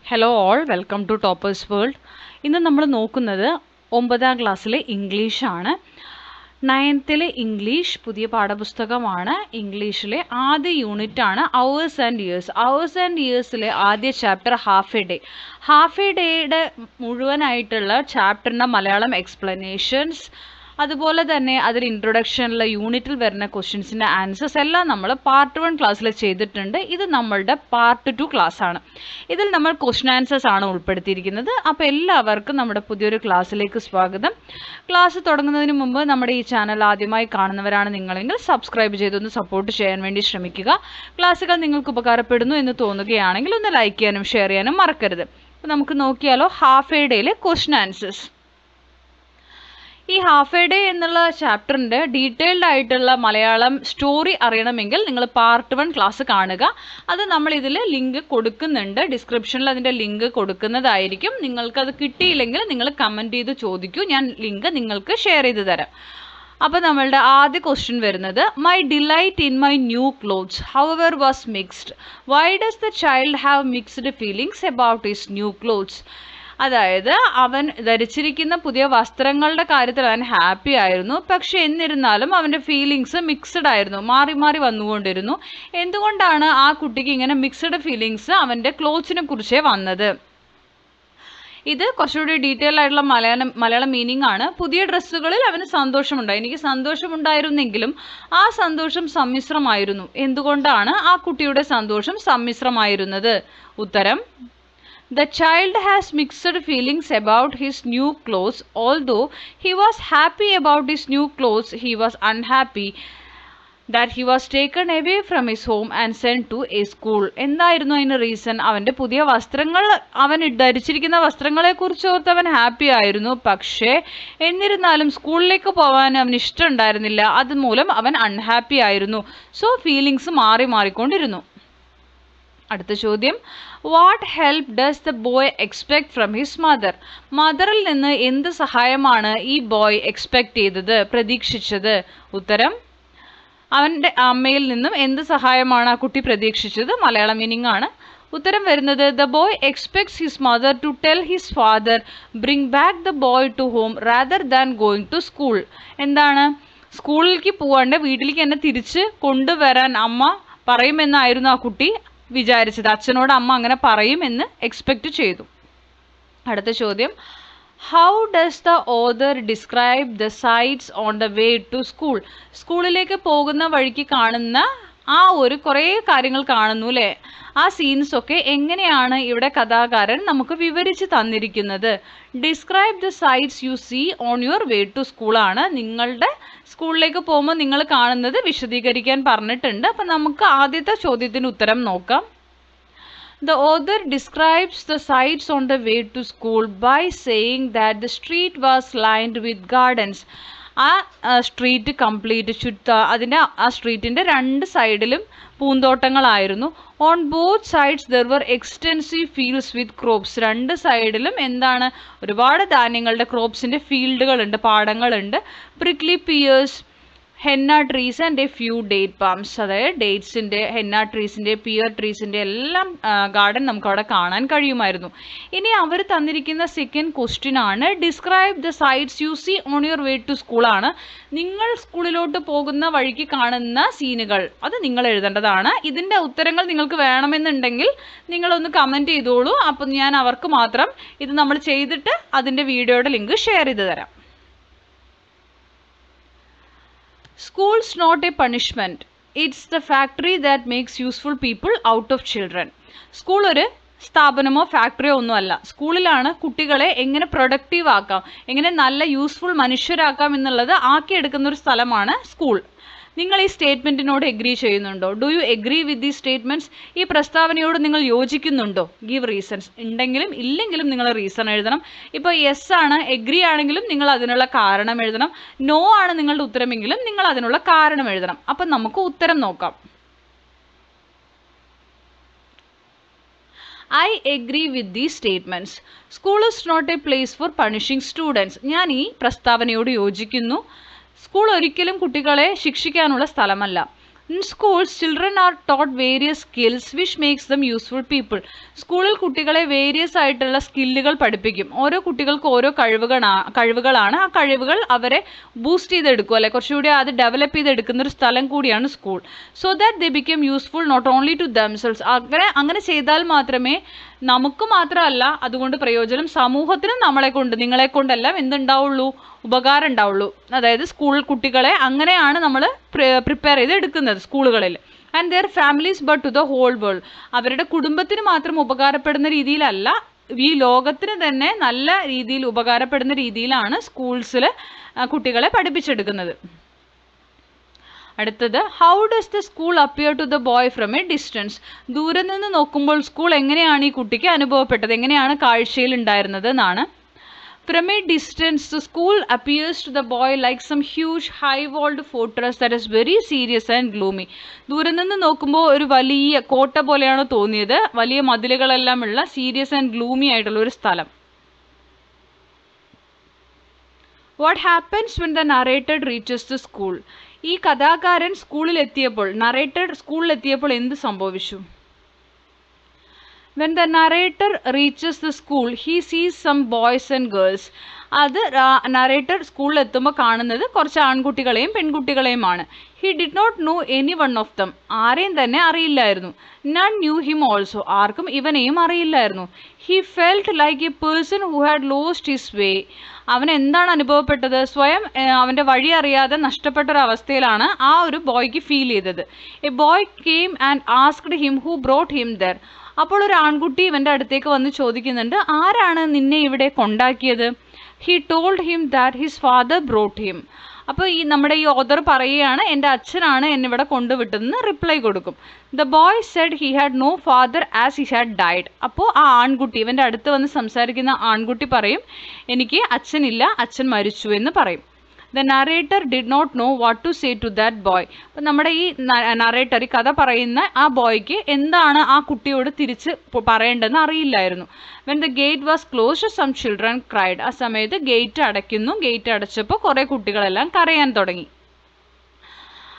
Hello all, welcome to toppers world. ഇന്ന് നമ്മൾ നോക്കുന്നത് 9ാം ക്ലാസ്സിലെ ഇംഗ്ലീഷാണ്. 9th ഇംഗ്ലീഷ് പുതിയ പാഠപുസ്തകമാണ്. ഇംഗ്ലീഷിലെ ആദ്യ യൂണിറ്റാണ് hours and years. Hours and ഇയേഴ്സിലെ ആദ്യ chapter half a day. Half a ഡേയുടെ മുഴുവനായിട്ടുള്ള ചാപ്റ്ററിൻ്റെ മലയാളം എക്സ്പ്ലനേഷൻസ്, അതുപോലെ തന്നെ അതിൽ ഇൻട്രൊഡക്ഷനിലെ യൂണിറ്റിൽ വരുന്ന ക്വസ്റ്റ്യൻസിൻ്റെ ആൻസേഴ്സ് എല്ലാം നമ്മൾ പാർട്ട് 1 ക്ലാസ്സിൽ ചെയ്തിട്ടുണ്ട്. ഇത് നമ്മളുടെ പാർട്ട് 2 ക്ലാസ്സാണ്. ഇതിൽ നമ്മൾ ക്വസ്റ്റ്യൻ ആൻസേഴ്സ് ആണ് ഉൾപ്പെടുത്തിയിരിക്കുന്നത്. അപ്പോൾ എല്ലാവർക്കും നമ്മുടെ പുതിയൊരു ക്ലാസ്സിലേക്ക് സ്വാഗതം. ക്ലാസ് തുടങ്ങുന്നതിന് മുമ്പ് നമ്മുടെ ഈ ചാനൽ ആദ്യമായി കാണുന്നവരാണ് നിങ്ങളെങ്കിൽ സബ്സ്ക്രൈബ് ചെയ്തൊന്ന് സപ്പോർട്ട് ചെയ്യാൻ വേണ്ടി ശ്രമിക്കുക. ക്ലാസ്സുകൾ നിങ്ങൾക്ക് ഉപകാരപ്പെടുന്നു എന്ന് തോന്നുകയാണെങ്കിൽ ഒന്ന് ലൈക്ക് ചെയ്യാനും ഷെയർ ചെയ്യാനും മറക്കരുത്. അപ്പോൾ നമുക്ക് നോക്കിയാലോ ഹാഫ് എ ഡേയിലെ ക്വസ്റ്റ്യൻ ആൻസേഴ്സ്. ഈ ഹാഫ് എ ഡേ എന്നുള്ള ചാപ്റ്ററിൻ്റെ ഡീറ്റെയിൽഡ് ആയിട്ടുള്ള മലയാളം സ്റ്റോറി അറിയണമെങ്കിൽ നിങ്ങൾ പാർട്ട് 1 ക്ലാസ് കാണുക. അത് നമ്മളിതിൽ ലിങ്ക് കൊടുക്കുന്നുണ്ട്, ഡിസ്ക്രിപ്ഷനിൽ അതിൻ്റെ ലിങ്ക് കൊടുക്കുന്നതായിരിക്കും. നിങ്ങൾക്കത് കിട്ടിയില്ലെങ്കിൽ നിങ്ങൾ കമൻറ്റ് ചെയ്ത് ചോദിക്കൂ, ഞാൻ ലിങ്ക് നിങ്ങൾക്ക് ഷെയർ ചെയ്ത് തരാം. അപ്പോൾ നമ്മളുടെ ആദ്യ ക്വസ്റ്റ്യൻ വരുന്നത്, my delight in my new clothes however was mixed. Why does the child have mixed feelings about his new clothes? അതായത് അവൻ ധരിച്ചിരിക്കുന്ന പുതിയ വസ്ത്രങ്ങളുടെ കാര്യത്തിൽ അവൻ ഹാപ്പി ആയിരുന്നു, പക്ഷെ എന്നിരുന്നാലും അവൻ്റെ ഫീലിങ്സ് മിക്സഡ് ആയിരുന്നു, മാറി മാറി വന്നുകൊണ്ടിരുന്നു. എന്തുകൊണ്ടാണ് ആ കുട്ടിക്ക് ഇങ്ങനെ മിക്സഡ് ഫീലിങ്സ് അവൻ്റെ ക്ലോത്ത്സിനെ കുറിച്ചേ വന്നത്? ഇത് കുറച്ചുകൂടി ഡീറ്റെയിൽ ആയിട്ടുള്ള മലയാളം മീനിങ് ആണ്. പുതിയ ഡ്രസ്സുകളിൽ അവന് സന്തോഷമുണ്ടായി. എനിക്ക് സന്തോഷമുണ്ടായിരുന്നെങ്കിലും ആ സന്തോഷം സമ്മിശ്രമായിരുന്നു. എന്തുകൊണ്ടാണ് ആ കുട്ടിയുടെ സന്തോഷം സമ്മിശ്രമായിരുന്നത്? ഉത്തരം, the child has mixed feelings about his new clothes. Although he was happy about his new clothes, he was unhappy that he was taken away from his home and sent to a school. എന്തായിരുന്നു അതിന് reason? അവൻ്റെ പുതിയ വസ്ത്രങ്ങൾ, അവൻ ധരിച്ചിരിക്കുന്ന വസ്ത്രങ്ങളെ കുറിച്ച് ഓർത്ത് അവൻ ഹാപ്പി ആയിരുന്നു, പക്ഷേ എന്നിരുന്നാലും സ്കൂളിലേക്ക് പോകാൻ അവന് ഇഷ്ടമുണ്ടായിരുന്നില്ല. അതുമൂലം അവൻ അൺഹാപ്പി ആയിരുന്നു. സോ ഫീലിങ്സ് മാറി മാറിക്കൊണ്ടിരുന്നു. അടുത്ത ചോദ്യം, what help does the boy expect from his mother? മദറിൽ നിന്ന് എന്ത് സഹായമാണ് ഈ ബോയ് എക്സ്പെക്ട് ചെയ്തത്, പ്രതീക്ഷിച്ചത്? ഉത്തരം, അവൻ്റെ അമ്മയിൽ നിന്നും എന്ത് സഹായമാണ് ആ കുട്ടി പ്രതീക്ഷിച്ചത്? മലയാളം മീനിങ് ആണ്. ഉത്തരം വരുന്നത്, the boy expects his mother to tell his father bring back the boy to home rather than going to school. എന്താണ്? സ്കൂളിലേക്ക് പോവാണ്ട് വീട്ടിലേക്ക് എന്നെ തിരിച്ച് കൊണ്ടുവരാൻ അമ്മ പറയുമെന്നായിരുന്നു ആ കുട്ടി വിചാരിച്ചത്. അച്ഛനോട് അമ്മ അങ്ങനെ പറയും എന്ന് എക്സ്പെക്റ്റ് ചെയ്തു. അടുത്ത ചോദ്യം, how does the author describe the sights on the way to school? സ്കൂളിലേക്ക് പോകുന്ന വഴിക്ക് കാണുന്ന ആ ഒരു കുറേ കാര്യങ്ങൾ കാണുന്നു അല്ലേ? ആ സീൻസ് ഒക്കെ എങ്ങനെയാണ് ഇവിടെ കഥാകാരൻ നമുക്ക് വിവരിച്ച് തന്നിരിക്കുന്നത്? Describe the sights you see on your way to school ആണ്. നിങ്ങളുടെ സ്കൂളിലേക്ക് പോകുമ്പോൾ നിങ്ങൾ കാണുന്നത് വിശദീകരിക്കാൻ പറഞ്ഞിട്ടുണ്ട്. അപ്പം നമുക്ക് ആദ്യത്തെ ചോദ്യത്തിന് ഉത്തരം നോക്കാം. The author describes the sights on the way to school by saying that the street was lined with gardens. ആ സ്ട്രീറ്റ് കംപ്ലീറ്റ് അതിൻ്റെ ആ സ്ട്രീറ്റിൻ്റെ രണ്ട് സൈഡിലും പൂന്തോട്ടങ്ങളായിരുന്നു. On both sides there were extensive fields with crops. രണ്ട് സൈഡിലും എന്താണ്? ഒരുപാട് ധാന്യങ്ങളുടെ ക്രോപ്സിൻ്റെ ഫീൽഡുകളുണ്ട്, പാടങ്ങളുണ്ട്. Prickly pears, henna trees and a few date palms. അതായത് ഡേറ്റ്സിൻ്റെ, ഹെന്ന ട്രീസിൻ്റെ, പിയർ ട്രീസിൻ്റെ എല്ലാം ഗാർഡൻ നമുക്ക് അവിടെ കാണാൻ കഴിയുമായിരുന്നു. ഇനി അവർ തന്നിരിക്കുന്ന സെക്കൻഡ് ക്വസ്റ്റ്യൻ ആണ്, describe the sights you see on your way to school ആണ്. നിങ്ങൾ സ്കൂളിലോട്ട് പോകുന്ന വഴിക്ക് കാണുന്ന സീനുകൾ അത് നിങ്ങൾ എഴുതേണ്ടതാണ്. ഇതിൻ്റെ ഉത്തരങ്ങൾ നിങ്ങൾക്ക് വേണമെന്നുണ്ടെങ്കിൽ നിങ്ങളൊന്ന് കമൻറ്റ് ചെയ്തോളൂ. അപ്പം ഞാൻ അവർക്ക് മാത്രം ഇത് നമ്മൾ ചെയ്തിട്ട് അതിൻ്റെ വീഡിയോയുടെ ലിങ്ക് ഷെയർ ചെയ്ത് തരാം. School's not a punishment. It's the factory that makes useful people out of children. School ഒരു സ്ഥാപനമോ ഫാക്ടറിയോ ഒന്നുമല്ല. സ്കൂളിലാണ് കുട്ടികളെ എങ്ങനെ പ്രൊഡക്റ്റീവ് ആക്കാം, എങ്ങനെ നല്ല യൂസ്ഫുൾ മനുഷ്യരാക്കാം എന്നുള്ളത് ആക്കിയെടുക്കുന്ന ഒരു സ്ഥലമാണ് സ്കൂൾ. നിങ്ങൾ ഈ സ്റ്റേറ്റ്മെൻറ്റിനോട് എഗ്രി ചെയ്യുന്നുണ്ടോ? Do you agree with these statements? ഈ പ്രസ്താവനയോട് നിങ്ങൾ യോജിക്കുന്നുണ്ടോ? Give reasons. ഉണ്ടെങ്കിലും ഇല്ലെങ്കിലും നിങ്ങൾ റീസൺ എഴുതണം. ഇപ്പോൾ യെസ് ആണ്, എഗ്രി ആണെങ്കിലും നിങ്ങൾ അതിനുള്ള കാരണം എഴുതണം. നോ ആണ് നിങ്ങളുടെ ഉത്തരമെങ്കിലും നിങ്ങൾ അതിനുള്ള കാരണം എഴുതണം. അപ്പം നമുക്ക് ഉത്തരം നോക്കാം. I agree with these statements. School is not a place for punishing students. ഞാൻ ഈ പ്രസ്താവനയോട് യോജിക്കുന്നു. സ്കൂൾ ഒരിക്കലും കുട്ടികളെ ശിക്ഷിക്കാനുള്ള സ്ഥലമല്ല. In schools, children are taught various skills which makes them useful people. സ്കൂളിൽ കുട്ടികളെ വേരിയസ് ആയിട്ടുള്ള സ്കില്ലുകൾ പഠിപ്പിക്കും. ഓരോ കുട്ടികൾക്ക് ഓരോ കഴിവുകളാണ്. ആ കഴിവുകൾ അവരെ ബൂസ്റ്റ് ചെയ്തെടുക്കും, അല്ലെ കുറച്ചുകൂടി അത് ഡെവലപ്പ് ചെയ്തെടുക്കുന്ന ഒരു സ്ഥലം കൂടിയാണ് school. So that they become useful not only to themselves. അങ്ങനെ ചെയ്താൽ മാത്രമേ നമുക്ക് മാത്രമല്ല അതുകൊണ്ട് പ്രയോജനം, സമൂഹത്തിനും നിങ്ങളെ കൊണ്ടെല്ലാം എന്തുണ്ടാവുള്ളൂ, ഉപകാരം ഉണ്ടാവുള്ളൂ. അതായത് സ്കൂൾ കുട്ടികളെ അങ്ങനെയാണ് നമ്മൾ പ്രിപ്പയർ ചെയ്ത് എടുക്കുന്നത് സ്കൂളുകളിൽ. And their families but to the whole world. അവരുടെ കുടുംബത്തിന് മാത്രം ഉപകാരപ്പെടുന്ന രീതിയിലല്ല, ഈ ലോകത്തിന് തന്നെ നല്ല രീതിയിൽ ഉപകാരപ്പെടുന്ന രീതിയിലാണ് സ്കൂൾസിൽ കുട്ടികളെ പഠിപ്പിച്ചെടുക്കുന്നത്. അടുത്തത്, how does the school appear to the boy from a distance. ദൂരെ നിന്ന് നോക്കുമ്പോൾ സ്കൂൾ എങ്ങനെയാണ് ഈ കുട്ടിക്ക് അനുഭവപ്പെട്ടത്, എങ്ങനെയാണ് കാഴ്ചയിൽ ഉണ്ടായിരുന്നത് എന്നാണ്. From a distance, the school appears to the boy like some huge high-walled fortress that is very serious and gloomy. ദൂരെ നിന്ന് നോക്കുമ്പോൾ ഒരു വലിയ കോട്ട പോലെയാണ് തോന്നിയത്, വലിയ മതിലുകളെല്ലാം ഉള്ള സീരിയസ് ആൻഡ് ഗ്ലൂമി ആയിട്ടുള്ള ഒരു സ്ഥലം. What happens when the narrator reaches the school? ഈ കഥാകാരൻ സ്കൂളിൽ എത്തിയപ്പോൾ, നറേറ്റർ സ്കൂളിൽ എത്തിയപ്പോൾ എന്ത് സംഭവിച്ചു? When the narrator reaches the school, he sees some boys and girls. അത് നറേറ്റർ സ്കൂളിൽ എത്തുമ്പോൾ കാണുന്നത് കുറച്ച് ആൺകുട്ടികളെയും പെൺകുട്ടികളെയുമാണ്. He did not know any one of them. ആരെയും തന്നെ അറിയില്ലായിരുന്നു. None knew him also. ആർക്കും ഇവനെയും അറിയില്ലായിരുന്നു. He felt like a person who had lost his way. അവൻ എന്താണ് അനുഭവപ്പെട്ടത്? സ്വയം അവൻ്റെ വഴി അറിയാതെ നഷ്ടപ്പെട്ട ഒരു അവസ്ഥയിലാണ് ആ ഒരു ബോയ്ക്ക് ഫീൽ ചെയ്തത്. A boy came and asked him who brought him there. അപ്പോൾ ഒരു ആൺകുട്ടി ഇവൻ്റെ അടുത്തേക്ക് വന്ന് ചോദിക്കുന്നുണ്ട്, ആരാണ് നിന്നെ ഇവിടെ കൊണ്ടാക്കിയത്? He told him that his father brought him. അപ്പോൾ നമ്മുടെ ഈ ഓഥർ പറയുകയാണ്, എൻ്റെ അച്ഛനാണ് എന്നെ ഇവിടെ കൊണ്ടുവിട്ടതെന്ന് റിപ്ലൈ കൊടുക്കും. The boy said he had no father as he had died. അപ്പോൾ ആ ആൺകുട്ടി, ഇവൻ്റെ അടുത്ത് വന്ന് സംസാരിക്കുന്ന ആൺകുട്ടി പറയും, എനിക്ക് അച്ഛനില്ല, അച്ഛൻ മരിച്ചു എന്ന് പറയും. The narrator did not know what to say to that boy. അപ്പം നമ്മുടെ ഈ നറേറ്റർ, ഈ കഥ പറയുന്ന ആ ബോയ്ക്ക് എന്താണ് ആ കുട്ടിയോട് തിരിച്ച് പറയേണ്ടതെന്ന് അറിയില്ലായിരുന്നു. When the gate was closed, some children cried. ആ സമയത്ത് ഗേറ്റ് അടയ്ക്കുന്നു. ഗേറ്റ് അടച്ചപ്പോൾ കുറേ കുട്ടികളെല്ലാം കരയാൻ തുടങ്ങി.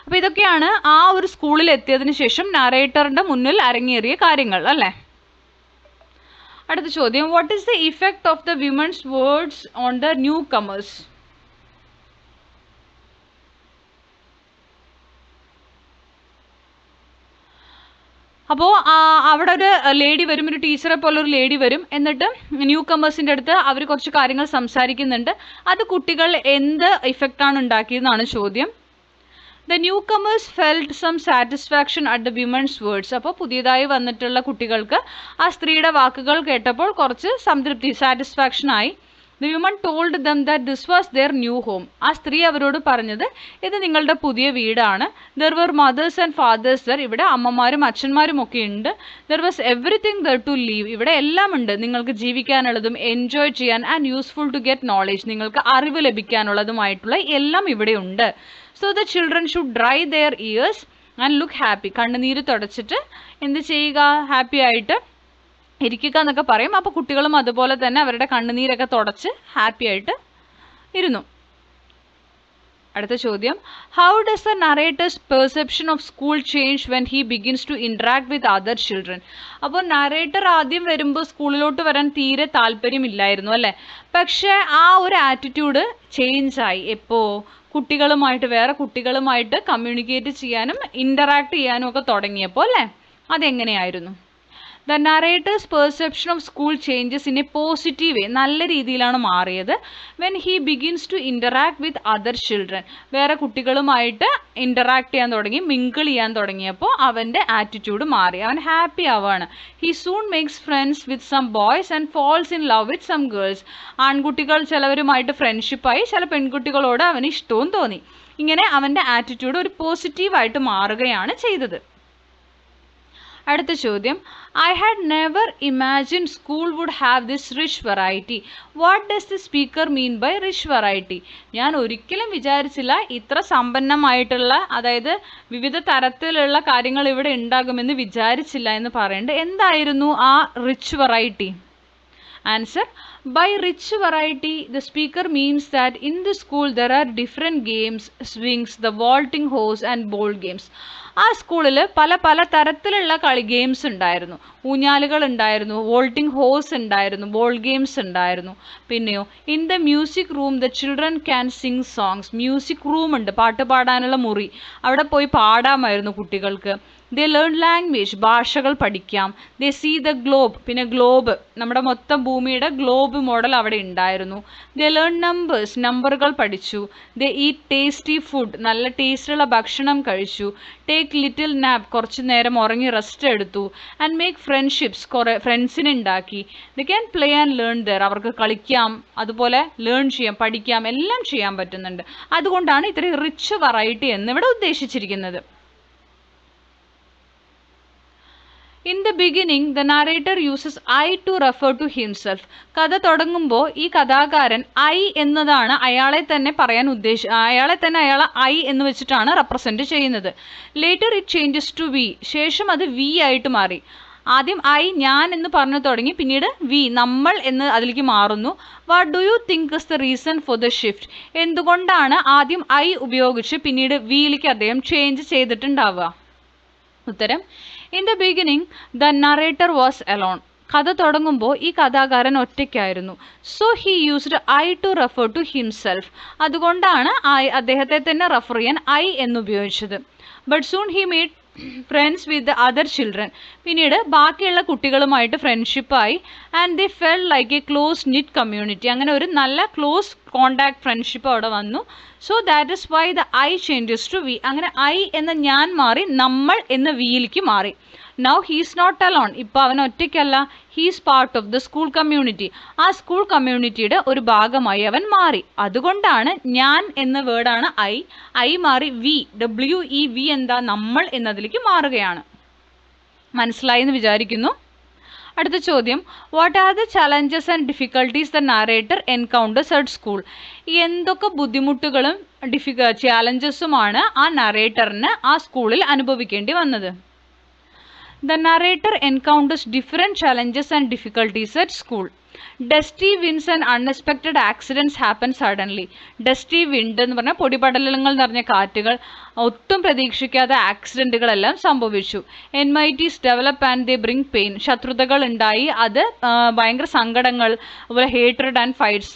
അപ്പോൾ ഇതൊക്കെയാണ് ആ ഒരു സ്കൂളിൽ എത്തിയതിന് ശേഷം നറേറ്ററിൻ്റെ മുന്നിൽ അരങ്ങേറിയ കാര്യങ്ങൾ, അല്ലേ? അടുത്ത ചോദ്യം, what is the effect of the women's words on the newcomers? അപ്പോൾ അവിടെ ഒരു ലേഡി വരും, ഒരു ടീച്ചറെ പോലെ ഒരു ലേഡി വരും. എന്നിട്ട് ന്യൂ കമേഴ്സിൻ്റെ അടുത്ത് അവർ കുറച്ച് കാര്യങ്ങൾ സംസാരിക്കുന്നുണ്ട്. അത് കുട്ടികൾ എന്ത് ഇഫക്റ്റാണ് ഉണ്ടാക്കിയതെന്നാണ് ചോദ്യം. The newcomers felt some satisfaction at the women's words. അപ്പോൾ പുതിയതായി വന്നിട്ടുള്ള കുട്ടികൾക്ക് ആ സ്ത്രീയുടെ വാക്കുകൾ കേട്ടപ്പോൾ കുറച്ച് സംതൃപ്തി, സാറ്റിസ്ഫാക്ഷൻ ആയി. The woman told them that this was their new home. ആ സ്ത്രീ അവരോട് പറഞ്ഞത്, ഇത് നിങ്ങളുടെ പുതിയ വീടാണ്. There were mothers and fathers there. ഇവിടെ അമ്മമാരും അച്ഛന്മാരും ഒക്കെ ഉണ്ട്. There was everything there to live. ഇവിടെ എല്ലാം ഉണ്ട്, നിങ്ങൾക്ക് ജീവിക്കാനുള്ളതും എൻജോയ് ചെയ്യാൻ, and useful to get knowledge, നിങ്ങൾക്ക് അറിവ് ലഭിക്കാനുള്ളതുമായിട്ടുള്ള എല്ലാം ഇവിടെ ഉണ്ട്. So the children should dry their ears and look happy. കണ്ണുനീര് തുടച്ചിട്ട് എന്ത് ചെയ്യുക? ഹാപ്പി ആയിട്ട് ഇരിക്കുക എന്നൊക്കെ പറയും. അപ്പോൾ കുട്ടികളും അതുപോലെ തന്നെ അവരുടെ കണ്ണുനീരൊക്കെ തുടച്ച് ഹാപ്പി ആയിട്ട് ഇരുന്നു. അടുത്ത ചോദ്യം, how does the narrator's perception of school change when he begins to interact with other children? അപ്പോൾ നറേറ്റർ ആദ്യം വരുമ്പോൾ സ്കൂളിലോട്ട് വരാൻ തീരെ താല്പര്യമില്ലായിരുന്നു, അല്ലേ? പക്ഷേ ആ ഒരു ആറ്റിറ്റ്യൂഡ് ചേഞ്ച് ആയി. എപ്പോൾ? കുട്ടികളുമായിട്ട്, വേറെ കുട്ടികളുമായിട്ട് കമ്മ്യൂണിക്കേറ്റ് ചെയ്യാനും ഇൻ്ററാക്ട് ചെയ്യാനും ഒക്കെ തുടങ്ങിയപ്പോൾ, അല്ലേ? അതെങ്ങനെയായിരുന്നു? The narrator's perception of school changes in a positive way. നല്ല രീതിയിലാണ് മാറിയത്. When he begins to interact with other children. വേറെ കുട്ടികളുമായിട്ട് ഇൻ്ററാക്ട് ചെയ്യാൻ തുടങ്ങി, മിങ്കിൾ ചെയ്യാൻ തുടങ്ങിയപ്പോൾ അവൻ്റെ ആറ്റിറ്റ്യൂഡ് മാറി. അവൻ happy ആവാണ്. He soon makes friends with some boys and falls in love with some girls. ആൺകുട്ടികൾ ചിലവരുമായിട്ട് ഫ്രണ്ട്ഷിപ്പായി, ചില പെൺകുട്ടികളോട് അവന് ഇഷ്ടവും തോന്നി. ഇങ്ങനെ അവൻ്റെ ആറ്റിറ്റ്യൂഡ് ഒരു പോസിറ്റീവായിട്ട് മാറുകയാണ് ചെയ്തത്. അടുത്ത ചോദ്യം, I had never imagined school would have this rich variety. What does the speaker mean by rich variety? ഞാൻ ഒരിക്കലും വിചാരിച്ചില്ല ഇത്ര സമ്പന്നമായിട്ടുള്ള, അതായത് വിവിധ തരത്തിലുള്ള കാര്യങ്ങൾ ഇവിടെ ഉണ്ടാകുമെന്ന് വിചാരിച്ചില്ല എന്ന് പറയുന്നുണ്ട്. എന്തായിരുന്നു ആ rich variety? Answer: by rich variety, the speaker means that in the school there are different games, swings, the vaulting horse and ball games. ആ സ്കൂളിൽ പല പല തരത്തിലുള്ള ഗെയിംസ് ഉണ്ടായിരുന്നു. ഊഞ്ഞാലുകൾ ഉണ്ടായിരുന്നു, വോൾട്ടിംഗ് ഹോഴ്സ് ഉണ്ടായിരുന്നു, ബോൾ ഗെയിംസ് ഉണ്ടായിരുന്നു. പിന്നെയോ in the music room the children can Singh songs. Music room ഉണ്ട്, പാട്ട് പാടാനുള്ള മുറി, അവിടെ പോയി പാടാമായിരുന്നു കുട്ടികൾക്ക്. ദേ ലേൺ ലാംഗ്വേജ്, ഭാഷകൾ പഠിക്കാം. ദേ സീ ദ ഗ്ലോബ്, പിന്നെ ഗ്ലോബ്, നമ്മുടെ മൊത്തം ഭൂമിയുടെ ഗ്ലോബ് മോഡൽ അവിടെ ഉണ്ടായിരുന്നു. ദേ ലേൺ നമ്പേഴ്സ്, നമ്പറുകൾ പഠിച്ചു. ദേ ഈറ്റ് ടേസ്റ്റി ഫുഡ്, നല്ല ടേസ്റ്റുള്ള ഭക്ഷണം കഴിച്ചു. ടേക്ക് ലിറ്റിൽ നാപ്പ്, കുറച്ച് നേരം ഉറങ്ങി റെസ്റ്റ് എടുത്തു. ആൻഡ് മേക്ക് ഫ്രണ്ട്ഷിപ്സ്, കുറേ ഫ്രണ്ട്സിനെ ഉണ്ടാക്കി. They can play and learn there, അവർക്ക് കളിക്കാം, അതുപോലെ ലേൺ ചെയ്യാം, പഠിക്കാം, എല്ലാം ചെയ്യാൻ പറ്റുന്നുണ്ട്. അതുകൊണ്ടാണ് ഇത്രയും റിച്ച് വെറൈറ്റി എന്നിവിടെ ഉദ്ദേശിച്ചിരിക്കുന്നത്. In the beginning, the narrator uses I to refer to himself. കഥ തുടങ്ങുമ്പോൾ ഈ കഥാകാരൻ I എന്നതാണ് അയാളെ തന്നെ പറയാൻ അയാളെ I എന്ന് വെച്ചിട്ടാണ് റെപ്രസെൻറ്റ് ചെയ്യുന്നത്. Later it changes to we, ശേഷം അത് വി ആയിട്ട് മാറി. ആദ്യം I, ഞാൻ എന്ന് പറഞ്ഞു തുടങ്ങി, പിന്നീട് വി, നമ്മൾ എന്ന് അതിലേക്ക് മാറുന്നു. What do you think is the reason for the shift? എന്തുകൊണ്ടാണ് ആദ്യം I ഉപയോഗിച്ച് പിന്നീട് വിയിലേക്ക് അദ്ദേഹം ചേഞ്ച് ചെയ്തിട്ടുണ്ടാവുക? ഉത്തരം: in the beginning the narrator was alone. കഥ തുടങ്ങുമ്പോൾ ഈ കഥാകാരൻ ഒറ്റയ്ക്കായിരുന്നു. So he used I to refer to himself. അതുകൊണ്ടാണ് അദ്ദേഹത്തെ തന്നെ റെഫർ ചെയ്യാൻ I എന്നുപയോഗിച്ചത്. But soon he made friends with the other children. പിന്നീട് ബാക്കിയുള്ള കുട്ടികളുമായിട്ട് ഫ്രണ്ട്ഷിപ്പായി. And they felt like a close knit community. അങ്ങനെ ഒരു നല്ല ക്ലോസ് കോണ്ടാക്ട് ഫ്രണ്ട്ഷിപ്പ് അവിടെ വന്നു. So that is why the I changes to we. അങ്ങനെ I എന്ന ഞാൻ മാറി നമ്മൾ എന്ന വിയിലേക്ക് മാറി. Now he's not alone. ഇപ്പോൾ അവൻ ഒറ്റയ്ക്കല്ല. He's part of the school community. ആ സ്കൂൾ കമ്മ്യൂണിറ്റിയുടെ ഒരു ഭാഗമായി അവൻ മാറി. അതുകൊണ്ടാണ് ഞാൻ എന്ന വേർഡാണ് I മാറി വി, WEV എന്താ, നമ്മൾ എന്നതിലേക്ക് മാറുകയാണ്. മനസ്സിലായി എന്ന് വിചാരിക്കുന്നു. അടുത്ത ചോദ്യം: what are the challenges and difficulties the narrator encounters at school? എന്തൊക്കെ ബുദ്ധിമുട്ടുകളും ചാലഞ്ചസുമാണ് ആ നറേറ്ററിന് ആ സ്കൂളിൽ അനുഭവിക്കേണ്ടി വന്നത്? The narrator encounters different challenges and difficulties at school. Dusty winds and unexpected accidents happen suddenly. Dusty wind എന്ന് പറഞ്ഞാൽ പൊടിപടലങ്ങൾ നിറഞ്ഞ കാറ്റുകൾ, ഒട്ടും പ്രതീക്ഷിക്കാത്ത ആക്സിഡൻറ്റുകളെല്ലാം സംഭവിച്ചു. enmities develop and they bring pain. ശത്രുതകൾ ഉണ്ടായി, അത് ഭയങ്കര സങ്കടങ്ങൾ, അതുപോലെ hatred and fights,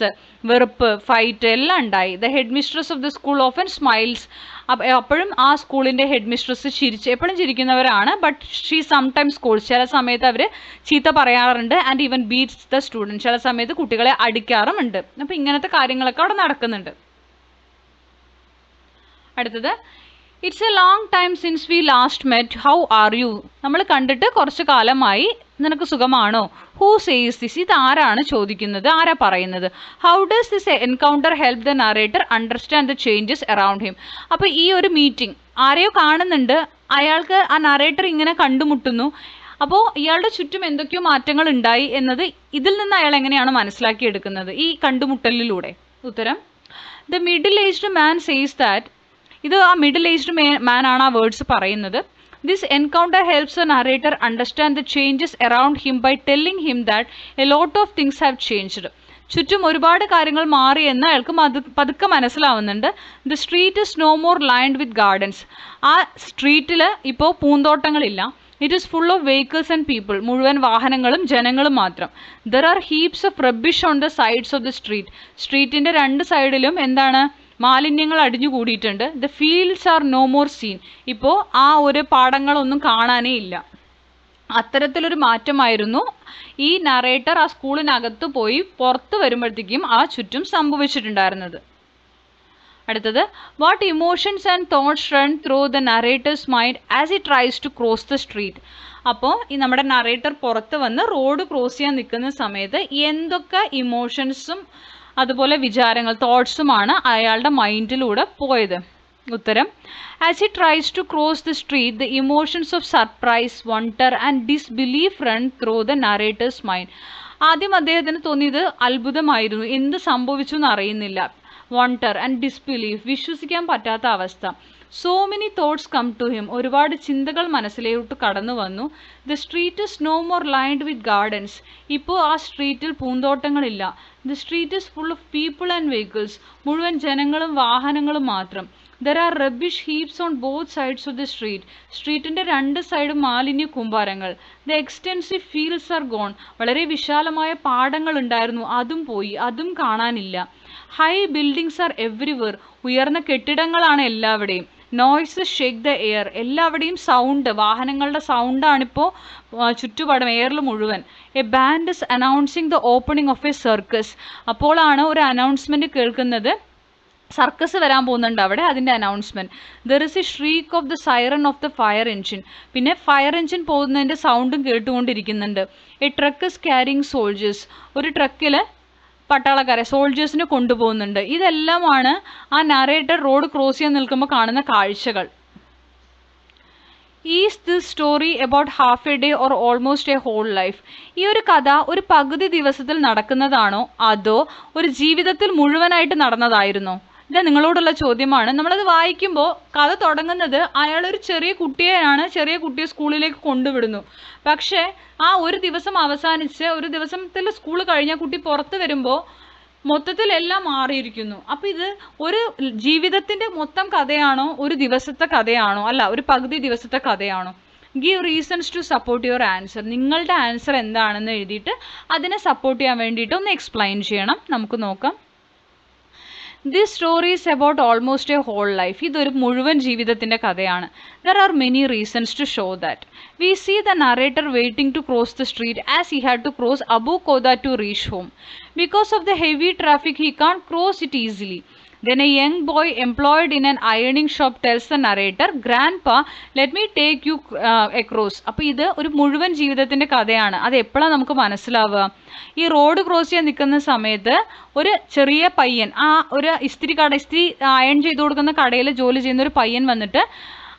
വെറുപ്പ്, ഫൈറ്റ് എല്ലാം ഉണ്ടായി. The head mistress of the school often smiles. അപ്പോഴും ആ സ്കൂളിൻ്റെ ഹെഡ് മിസ്ട്രസ് എപ്പോഴും ചിരിക്കുന്നവരാണ്. ബട്ട് ഷീ സംടൈംസ് സ്കൂൾസ്, ചില സമയത്ത് അവർ ചീത്ത പറയാറുണ്ട്. And even beats the student, ചില സമയത്ത് കുട്ടികളെ അടിക്കാറുമുണ്ട്. അപ്പോൾ ഇങ്ങനത്തെ കാര്യങ്ങളൊക്കെ അവിടെ നടക്കുന്നുണ്ട്. അടുത്തത്: it's A long time since we last met, how are you? നമ്മൾ കണ്ടിട്ട് കുറച്ച് കാലമായി, നിനക്ക് സുഖമാണോ? Who says this? ഇത് ആരാണ് ചോദിക്കുന്നത്, ആരാ പറയുന്നത്? How does this encounter help the narrator understand the changes around him? അപ്പോൾ ഈ ഒരു മീറ്റിംഗ്, ആരെയോ കാണുന്നുണ്ട്, അയാൾക്ക് ആ നറേറ്റർ ഇങ്ങനെ കണ്ടുമുട്ടുന്നു. അപ്പോൾ ഇയാളുടെ ചുറ്റും എന്തൊക്കെയോ മാറ്റങ്ങൾ ഉണ്ടായി എന്നത് ഇതിൽ നിന്ന് അയാൾ എങ്ങനെയാണ് മനസ്സിലാക്കിയെടുക്കുന്നത് ഈ കണ്ടുമുട്ടലിലൂടെ? ഉത്തരം: the middle aged man says that. ഇത് ആ മിഡിൽ ഏജ്ഡ് മാൻ ആണ് ആ വേർഡ്സ് പറയുന്നത്. This encounter helps the narrator understand the changes around him by telling him that a lot of things have changed. ചുറ്റും ഒരുപാട് കാര്യങ്ങൾ മാറി എന്ന് അയാൾക്ക് പതുക്കെ മനസ്സിലാവുന്നുണ്ട്. The street is no more lined with gardens. ആ സ്ട്രീറ്റിൽ ഇപ്പോൾ പൂന്തോട്ടങ്ങളില്ല. It is full of vehicles and people. മുഴുവൻ വാഹനങ്ങളും ജനങ്ങളും മാത്രം. There are heaps of rubbish on the sides of the street. സ്ട്രീറ്റിൻ്റെ രണ്ട് സൈഡിലും എന്താണ്, മാലിന്യങ്ങൾ അടിഞ്ഞു കൂടിയിട്ടുണ്ട്. The fields are no more seen. ഇപ്പോൾ ആ ഒരു പാടങ്ങളൊന്നും കാണാനേ ഇല്ല. അത്തരത്തിലൊരു മാറ്റമായിരുന്നു ഈ നറേറ്റർ ആ സ്കൂളിനകത്ത് പോയി പുറത്ത് വരുമ്പോഴത്തേക്കും ആ ചുറ്റും സംഭവിച്ചിട്ടുണ്ടായിരുന്നത്. അടുത്തത്: what emotions and thoughts run through the narrator's mind as he tries to cross the street? അപ്പോൾ ഈ നമ്മുടെ നറേറ്റർ പുറത്ത് വന്ന് റോഡ് ക്രോസ് ചെയ്യാൻ നിൽക്കുന്ന സമയത്ത് എന്തൊക്കെ ഇമോഷൻസും അതുപോലെ വിചാരങ്ങൾ, തോട്ട്സുമാണ് അയാളുടെ മൈൻഡിലൂടെ പോയത്? ഉത്തരം: as he tries to cross the street the emotions of surprise, wonder and disbelief run through the narrator's mind. ആദ്യം അദ്ദേഹത്തിന് തോന്നിയത് അത്ഭുതമായിരുന്നു, എന്ത് സംഭവിച്ചു എന്ന് അറിയുന്നില്ല. വണ്ടർ ആൻഡ് ഡിസ്ബിലീഫ്, വിശ്വസിക്കാൻ പറ്റാത്ത അവസ്ഥ. So many thoughts come to him. ഒരുപാട് ചിന്തകൾ മനസ്സിലോട്ട് കടന്നു വന്നു. The street is no more lined with gardens. ഇപ്പോൾ ആ സ്ട്രീറ്റിൽ പൂന്തോട്ടങ്ങളില്ല. The street is full of people and vehicles. മുഴുവൻ ജനങ്ങളും വാഹനങ്ങളും മാത്രം. There are rubbish heaps on both sides of the street. സ്ട്രീറ്റിൻ്റെ രണ്ട് സൈഡും മാലിന്യ കൂമ്പാരങ്ങൾ. The extensive fields are gone. വളരെ വിശാലമായ പാടങ്ങൾ ഉണ്ടായിരുന്നു, അതും പോയി, അതും കാണാനില്ല. High buildings R everywhere. ഉയർന്ന കെട്ടിടങ്ങളാണ് എല്ലാവിടെയും. Noises shake the air. എല്ലാവിടെയും സൗണ്ട്, വാഹനങ്ങളുടെ സൗണ്ടാണിപ്പോൾ ചുറ്റുപാടും എയറിൽ മുഴുവൻ. A band is announcing the opening of a circus. അപ്പോഴാണ് ഒരു അനൗൺസ്മെൻറ്റ് കേൾക്കുന്നത്, സർക്കസ് വരാൻ പോകുന്നുണ്ട് അവിടെ, അതിൻ്റെ announcement. There is a shriek of the siren of the fire engine. പിന്നെ ഫയർ എൻജിൻ പോകുന്നതിൻ്റെ സൗണ്ടും കേട്ടുകൊണ്ടിരിക്കുന്നുണ്ട്. A truck is carrying soldiers. ഒരു ട്രക്കിൽ പട്ടാളക്കാരെ, സോൾജേഴ്സിനെ കൊണ്ടുപോകുന്നുണ്ട്. ഇതെല്ലാമാണ് ആ നറേറ്റർ റോഡ് ക്രോസ് ചെയ്യാൻ നിൽക്കുമ്പോൾ കാണുന്ന കാഴ്ചകൾ. Is this story about half a day or almost a whole life? ഈ ഒരു കഥ ഒരു പകുതി ദിവസത്തിൽ നടക്കുന്നതാണോ അതോ ഒരു ജീവിതത്തിൽ മുഴുവനായിട്ട് നടന്നതായിരുന്നോ? ഇത് നിങ്ങളോടുള്ള ചോദ്യമാണ്. നമ്മളത് വായിക്കുമ്പോൾ കഥ തുടങ്ങുന്നത് അയാളൊരു ചെറിയ കുട്ടിയെ സ്കൂളിലേക്ക് കൊണ്ടുവിടുന്നു. പക്ഷേ ആ ഒരു ദിവസം അവസാനിച്ച് ഒരു ദിവസത്തിൽ സ്കൂൾ കഴിഞ്ഞ കുട്ടി പുറത്ത് വരുമ്പോൾ മൊത്തത്തിൽ എല്ലാം മാറിയിരിക്കുന്നു. അപ്പോൾ ഇത് ഒരു ജീവിതത്തിൻ്റെ മൊത്തം കഥയാണോ ഒരു ദിവസത്തെ കഥയാണോ? അല്ല, ഒരു പകുതി ദിവസത്തെ കഥയാണോ? Give reasons to support your answer. നിങ്ങളുടെ ആൻസർ എന്താണെന്ന് എഴുതിയിട്ട് അതിനെ സപ്പോർട്ട് ചെയ്യാൻ വേണ്ടിയിട്ട് ഒന്ന് എക്സ്പ്ലെയിൻ ചെയ്യണം. നമുക്ക് നോക്കാം. This story is about almost a whole life. ഇതൊരു മുഴുവൻ ജീവിതത്തിൻ്റെ കഥയാണ്. There are many reasons to show that. We see the narrator waiting to cross the street as he had to cross Abu Khoda to reach home. Because of the heavy traffic, he can't cross it easily. Then a young boy employed in an ironing shop tells the narrator, "Grandpa, let me take you across." അപ്പോൾ ഇത് ഒരു മുഴുവൻ ജീവിതത്തിൻ്റെ കഥയാണ്. അത് എപ്പോഴാണ് നമുക്ക് മനസ്സിലാവുക? ഈ റോഡ് ക്രോസ് ചെയ്യാൻ നിൽക്കുന്ന സമയത്ത് ഒരു ചെറിയ പയ്യൻ, ആ ഒരു ഇസ്തിരി അയൺ ചെയ്ത് കൊടുക്കുന്ന കടയിൽ ജോലി ചെയ്യുന്ന ഒരു പയ്യൻ വന്നിട്ട്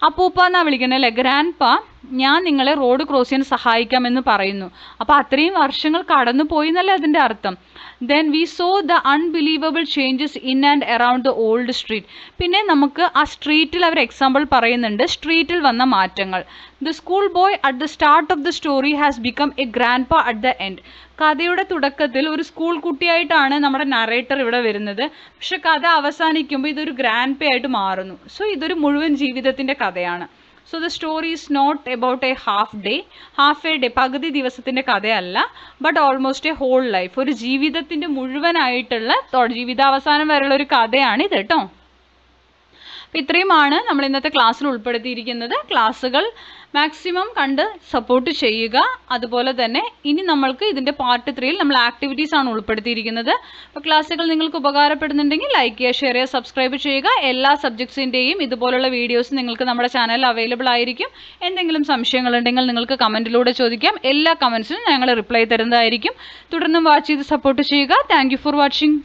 അപ്പൂപ്പ എന്നാണ് വിളിക്കുന്നത് അല്ലേ, ഗ്രാൻഡ് പാ, ഞാൻ നിങ്ങളെ റോഡ് ക്രോസ് ചെയ്യാൻ സഹായിക്കാമെന്ന് പറയുന്നു. അപ്പോൾ അത്രയും വർഷങ്ങൾ കടന്നു പോയി എന്നല്ലേ അതിൻ്റെ അർത്ഥം. Then we so the unbelievable changes in and around the old street. പിന്നെ നമുക്ക് ആ സ്ട്രീറ്റിൽ അവർ എക്സാമ്പിൾ പറയുന്നുണ്ട്, സ്ട്രീറ്റിൽ വന്ന മാറ്റങ്ങൾ. The school boy at the start of the story has become A grand പാ അറ്റ് ദ എൻഡ്. കഥയുടെ തുടക്കത്തിൽ ഒരു സ്കൂൾ കുട്ടിയായിട്ടാണ് നമ്മുടെ നറേറ്റർ ഇവിടെ വരുന്നത്. പക്ഷെ കഥ അവസാനിക്കുമ്പോൾ ഇതൊരു ഗ്രാൻഡ് പേ ആയിട്ട് മാറുന്നു. സോ ഇതൊരു മുഴുവൻ ജീവിതത്തിൻ്റെ കഥയാണ്. So the story is not about a half a day, പകുതി ദിവസത്തിൻ്റെ കഥയല്ല, but almost a whole life, ഒരു ജീവിതത്തിൻ്റെ മുഴുവനായിട്ടുള്ള ജീവിതാവസാനം വരെയുള്ള ഒരു കഥയാണ് ഇത് കേട്ടോ. അപ്പോൾ ഇത്രയുമാണ് നമ്മൾ ഇന്നത്തെ ക്ലാസ്സിൽ ഉൾപ്പെടുത്തിയിരിക്കുന്നത്. ക്ലാസ്സുകൾ മാക്സിമം കണ്ട് സപ്പോർട്ട് ചെയ്യുക. അതുപോലെ തന്നെ ഇനി നമ്മൾക്ക് ഇതിൻ്റെ പാർട്ട് 3യിൽ നമ്മൾ ആക്ടിവിറ്റീസ് ആണ് ഉൾപ്പെടുത്തിയിരിക്കുന്നത്. അപ്പോൾ ക്ലാസ്സുകൾ നിങ്ങൾക്ക് ഉപകാരപ്പെടുന്നുണ്ടെങ്കിൽ ലൈക്ക് ചെയ്യുക, ഷെയർ ചെയ്യുക, സബ്സ്ക്രൈബ് ചെയ്യുക. എല്ലാ സബ്ജക്ട്സിൻ്റെയും ഇതുപോലുള്ള വീഡിയോസ് നിങ്ങൾക്ക് നമ്മുടെ ചാനലിൽ അവൈലബിൾ ആയിരിക്കും. എന്തെങ്കിലും സംശയങ്ങളുണ്ടെങ്കിൽ നിങ്ങൾക്ക് കമൻറ്റിലൂടെ ചോദിക്കാം. എല്ലാ കമൻസിനും ഞങ്ങൾ റിപ്ലൈ തരുന്നതായിരിക്കും. തുടർന്നും വാച്ച് ചെയ്ത് സപ്പോർട്ട് ചെയ്യുക. Thank you for watching.